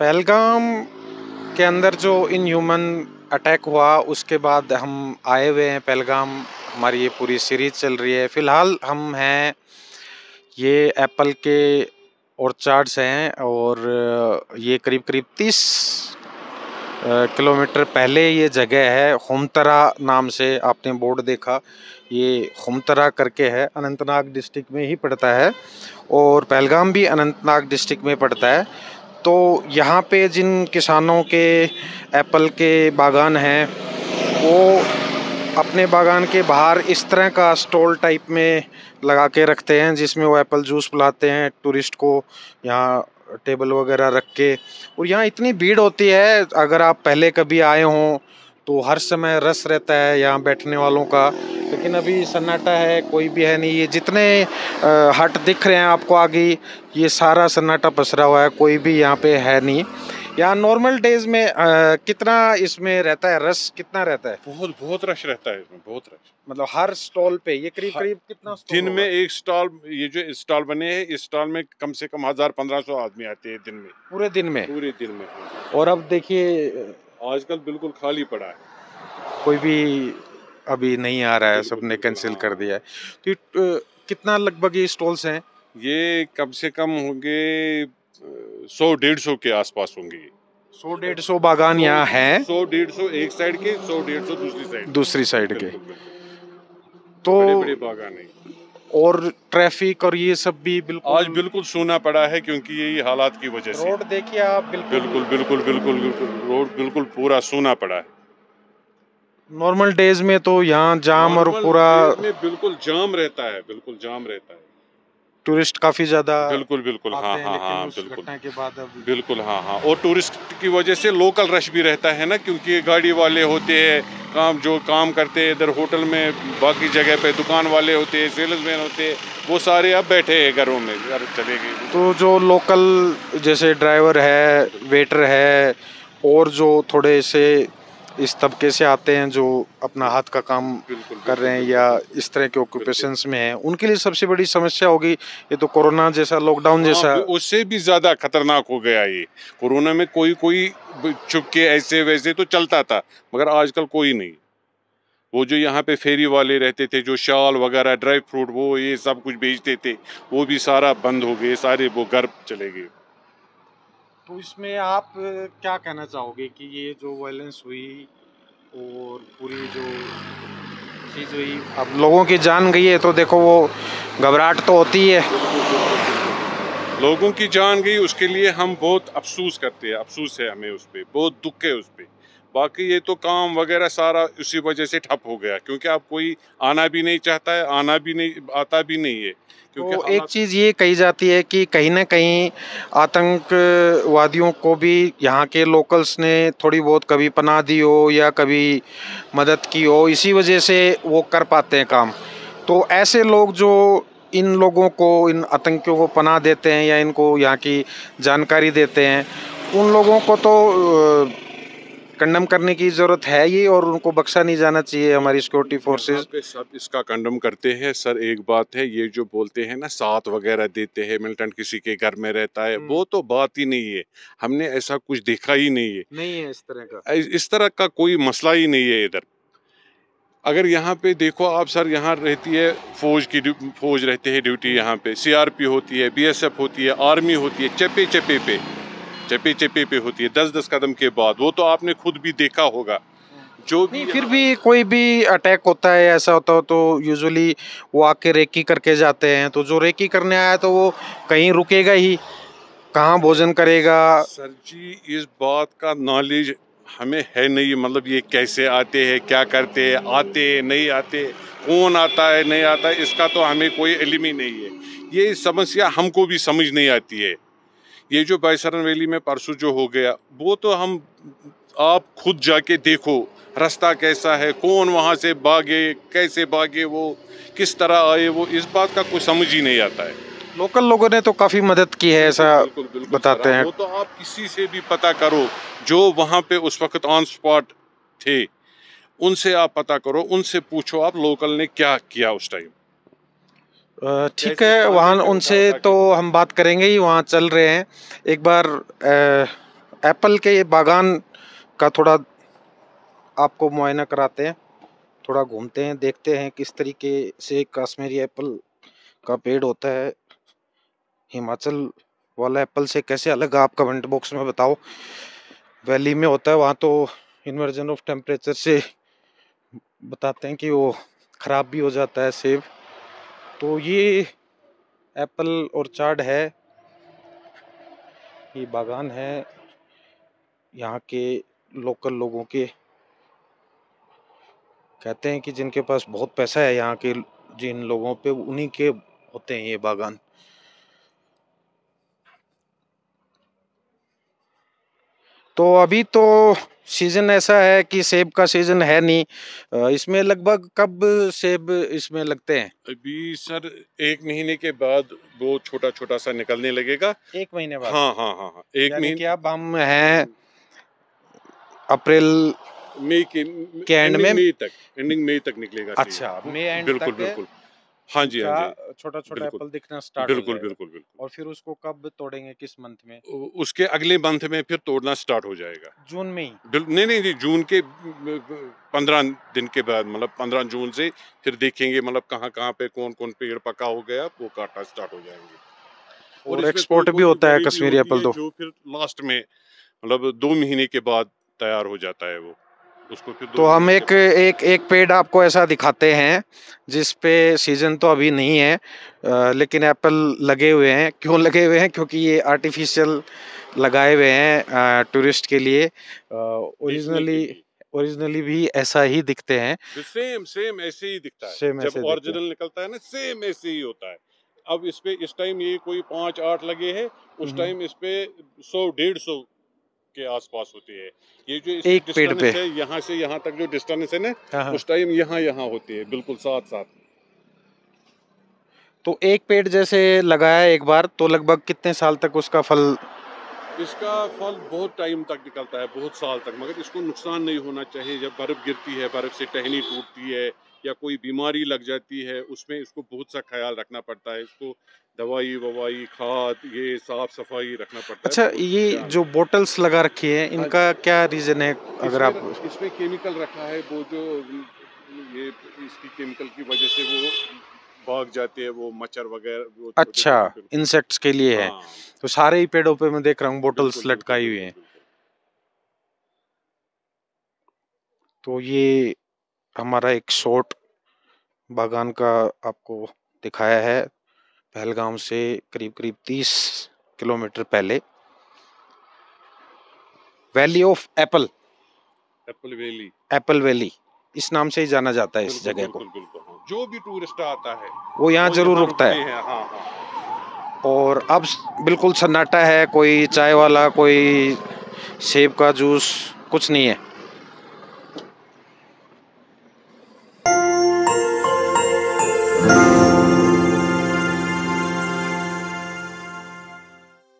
पहलगाम के अंदर जो इनह्यूमन अटैक हुआ उसके बाद हम आए हुए हैं पहलगाम। हमारी ये पूरी सीरीज चल रही है। फ़िलहाल हम हैं, ये एप्पल के ऑर्चार्ड्स हैं और ये करीब करीब 30 किलोमीटर पहले ये जगह है। खुमतरा नाम से आपने बोर्ड देखा, ये खुमतरा करके है, अनंतनाग डिस्ट्रिक्ट में ही पड़ता है और पहलगाम भी अनंतनाग डिस्ट्रिक्ट में पड़ता है। तो यहाँ पे जिन किसानों के एप्पल के बागान हैं वो अपने बागान के बाहर इस तरह का स्टॉल टाइप में लगा के रखते हैं जिसमें वो एप्पल जूस पिलाते हैं टूरिस्ट को, यहाँ टेबल वगैरह रख के। और यहाँ इतनी भीड़ होती है, अगर आप पहले कभी आए हों तो हर समय रश रहता है यहाँ बैठने वालों का। लेकिन अभी सन्नाटा है, कोई भी है नहीं। ये जितने हट दिख रहे हैं आपको आगे, ये सारा सन्नाटा पसरा हुआ है, कोई भी यहाँ पे है नहीं। यहाँ नॉर्मल डेज में कितना इसमें रहता है, रश कितना रहता है? बहुत बहुत रश रहता है इसमें, बहुत रश। मतलब हर स्टॉल पे ये करीब करीब कितना स्टॉल दिन में एक स्टॉल, ये जो स्टॉल बने हैं इस स्टॉल में कम से कम 1000-1500 आदमी आते हैं दिन में, पूरे दिन में? पूरे दिन में। और अब देखिए आजकल बिल्कुल खाली पड़ा है, कोई भी अभी नहीं आ रहा है, सबने कैंसिल कर दिया है। तो कितना लगभग ये स्टॉल्स हैं? ये कम से कम होंगे 100-150 के आसपास होंगे। 100-150 बागान यहाँ हैं, 100-150 एक साइड के, 100-150 दूसरी साइड के। बिल्कुल। तो बड़े-बड़े बागान हैं और ट्रैफिक और ये सब भी बिल्कुल आज बिल्कुल सूना पड़ा है क्योंकि यही हालात की वजह से। रोड देखिए आप, बिल्कुल रोड बिल्कुल पूरा सूना पड़ा है। नॉर्मल डेज में तो यहाँ जाम और पूरा में बिल्कुल जाम रहता है, बिल्कुल जाम रहता है। टूरिस्ट काफी ज्यादा बिल्कुल आते हैं, लेकिन हाँ उस बिल्कुल घटना के बाद अब बिल्कुल हाँ। और टूरिस्ट की वजह से लोकल रश भी रहता है ना, क्योंकि गाड़ी वाले होते हैं, जो काम करते हैं इधर होटल में, बाकी जगह पे दुकान वाले होते हैं, सेल्समैन होते हैं, वो सारे अब बैठे हैं घरों में, घर चले गए। तो जो लोकल जैसे ड्राइवर है, वेटर है और जो थोड़े से इस तबके से आते हैं जो अपना हाथ का काम कर रहे हैं या इस तरह के ऑक्यूपेशंस में हैं, उनके लिए सबसे बड़ी समस्या होगी ये तो कोरोना जैसा, लॉकडाउन जैसा। उससे भी ज्यादा खतरनाक हो गया ये। कोरोना में कोई चुपके ऐसे वैसे तो चलता था, मगर आजकल कोई नहीं। वो जो यहाँ पे फेरी वाले रहते थे, जो शाल वगैरह, ड्राई फ्रूट, वो ये सब कुछ बेचते थे, वो भी सारा बंद हो गए, सारे वो घर चले गए। तो इसमें आप क्या कहना चाहोगे कि ये जो वायलेंस हुई और पूरी जो चीज़ हुई, अब लोगों की जान गई है तो देखो वो घबराहट तो होती है। लोगों की जान गई, उसके लिए हम बहुत अफसोस करते हैं, अफसोस है हमें उस पर, बहुत दुख है उस पर। बाकी ये तो काम वगैरह सारा उसी वजह से ठप हो गया, क्योंकि अब कोई आना भी नहीं चाहता है, आता भी नहीं है। क्योंकि तो एक चीज़ ये कही जाती है कि कहीं ना कहीं आतंकवादियों को भी यहाँ के लोकल्स ने थोड़ी बहुत कभी पनाह दी हो या कभी मदद की हो, इसी वजह से वो कर पाते हैं काम। तो ऐसे लोग जो इन लोगों को, इन आतंकियों को पनाह देते हैं या इनको यहाँ की जानकारी देते हैं, उन लोगों को तो कंडम करने की ज़रूरत है ही और उनको बख्शा नहीं जाना चाहिए। हमारी सिक्योरिटी फोर्सेस सब इसका कंडम करते हैं सर। एक बात है, ये जो बोलते हैं ना साथ वगैरह देते हैं, मिलिटेंट किसी के घर में रहता है, वो तो बात ही नहीं है। हमने ऐसा कुछ देखा ही नहीं है इस तरह का कोई मसला ही नहीं है इधर। अगर यहाँ पे देखो आप सर, यहाँ रहती है फौज रहती है ड्यूटी, यहाँ पे CRP होती है, BSF होती है, आर्मी होती है, चप्पे पे होती है 10-10 कदम के बाद। वो तो आपने खुद भी देखा होगा। जो भी फिर भी कोई भी अटैक होता है, ऐसा होता हो तो यूजुअली वो आके रेकी करके जाते हैं। तो जो रेकी करने आया तो वो कहीं रुकेगा ही, कहाँ भोजन करेगा? सर जी, इस बात का नॉलेज हमें है नहीं, मतलब ये कैसे आते हैं, क्या करते हैं, आते नहीं आते, कौन आता है नहीं आता है, इसका तो हमें कोई इल्म ही नहीं है। ये समस्या हमको भी समझ नहीं आती है। ये जो बाईसरन वैली में परसों जो हो गया, वो तो आप खुद जाके देखो रास्ता कैसा है, कौन वहाँ से भागे, कैसे भागे, वो किस तरह आए, वो इस बात का कोई समझ ही नहीं आता है। लोकल लोगों ने तो काफ़ी मदद की है, ऐसा बिल्कुल बताते हैं। वो तो आप किसी से भी पता करो जो वहाँ पे उस वक्त ऑन स्पॉट थे, उनसे आप पता करो, उनसे पूछो आप लोकल ने क्या किया उस टाइम। ठीक है, वहाँ उनसे तो हम बात करेंगे ही, वहाँ चल रहे हैं। एक बार एप्पल के ये बागान का थोड़ा आपको मुआयना कराते हैं, थोड़ा घूमते हैं, देखते हैं किस तरीके से कश्मीरी एप्पल का पेड़ होता है, हिमाचल वाला एप्पल से कैसे अलग है, आप कमेंट बॉक्स में बताओ। वैली में होता है वहाँ तो इन्वर्जन ऑफ टेम्परेचर से बताते हैं कि वो ख़राब भी हो जाता है सेब। तो ये एप्पल ऑर्चर्ड है, ये बागान है यहाँ के लोकल लोगों के। कहते हैं कि जिनके पास बहुत पैसा है यहाँ के, जिन लोगों पे, उन्हीं के होते हैं ये बागान। तो अभी तो सीजन ऐसा है कि सेब का सीजन है नहीं। इसमें लगभग कब सेब इसमें लगते हैं? अभी सर 1 महीने के बाद वो छोटा छोटा सा निकलने लगेगा। 1 महीने बाद? हाँ हाँ हाँ हाँ, एक यानी कि महीने। अब हम हैं अप्रैल मई के के एंड में। एंडिंग मई तक निकलेगा सेब। अच्छा, मई एंड बिल्कुल तक बिल्कुल। हाँ जी हाँ जी। छोटा छोटा बिल्कुल एप्पल दिखना स्टार्ट हो बिल्कुल जाएगा। बिल्कुल बिल्कुल। और फिर उसको कब तोड़ेंगे, किस मंथ में? उसके अगले मंथ में फिर तोड़ना स्टार्ट हो जाएगा। जून में ही? नहीं नहीं नहीं, जून के 15 दिन के बाद, मतलब 15 जून से फिर देखेंगे, मतलब कहाँ कहाँ पे कौन कौन पेड़ पका हो गया, वो काटना स्टार्ट हो जाएंगे। और इसमें कोई एक्सपोर्ट भी कोई होता है वैरायटी कश्मीरी होती एप्पल है तो। जो फिर लास्ट में, मतलब 2 महीने के बाद तैयार हो जाता है वो, उसको फिर 2 तो हम महीने के एक बाद। एक एक पेड़ आपको ऐसा दिखाते हैं जिस पे सीजन तो अभी नहीं है, लेकिन एप्पल लगे हुए हैं। क्यों लगे हुए हैं? क्योंकि ये आर्टिफिशियल लगाए हुए हैं टूरिस्ट के लिए। बेचने के ओरिजिनली लिए ओरिजिनली भी ऐसा ही दिखते हैं, सेम सेम ऐसे ही दिखता है। सेम जब ऐसे दिखते हैं। ओरिजिनल निकलता है ना, सेम ऐसे ही होता है। अब इस पे इस टाइम ये कोई 5-8 लगे हैं, उस हम्म। टाइम इस पे 100-150 के आसपास होती है। ये जो इसकी एक पेड़ पे? डिस्टेंस है, यहाँ से यहाँ तक जो डिस्टेंस है ना, हाँ हाँ। उस टाइम यहाँ यहाँ होती है, बिल्कुल साथ साथ। तो एक पेड़ जैसे लगाया एक बार तो लगभग कितने साल तक उसका फल? इसका फल बहुत टाइम तक निकलता है, बहुत साल तक, मगर इसको नुकसान नहीं होना चाहिए। जब बर्फ गिरती है, बर्फ से टहनी टूटती है या कोई बीमारी लग जाती है, उसमें इसको बहुत सा ख्याल रखना पड़ता है। इसको दवाई ववाई, खाद, ये साफ सफाई रखना पड़ता है, अच्छा, बहुत ये ध्यान जो रखना बोटल्स लगा रखी है पड़ता है। हाँ जी। इनका क्या रीजन है? अगर इसमें आप इसमें केमिकल रखा है, वो जो ये इसकी केमिकल की वजह से वो भाग जाते हैं, वो मच्छर वगैरह, वो छोटे अच्छा, छोटे, बिल्कुल। इंसेक्ट्स के लिए है। हाँ, तो सारे ही पेड़ों पे मैं देख रहा हूँ बोटल्स बिल्कुल बिल्कुल लटकाई हुई बिल्कुल हैं। बिल्कुल। तो ये हमारा एक शॉर्ट बागान का आपको दिखाया है, पहलगाम से करीब करीब 30 किलोमीटर पहले। Valley of Apple, Apple valley, Apple valley इस नाम से ही जाना जाता है इस बिल्कुल जगह को। बिल्कुल बिल्कुल। हाँ, जो भी टूरिस्ट आता है वो यहाँ वो जरूर यहाँ रुकता रुकते है। हैं। हाँ हाँ। और अब बिल्कुल सन्नाटा है, कोई चाय वाला, कोई सेब का जूस, कुछ नहीं है।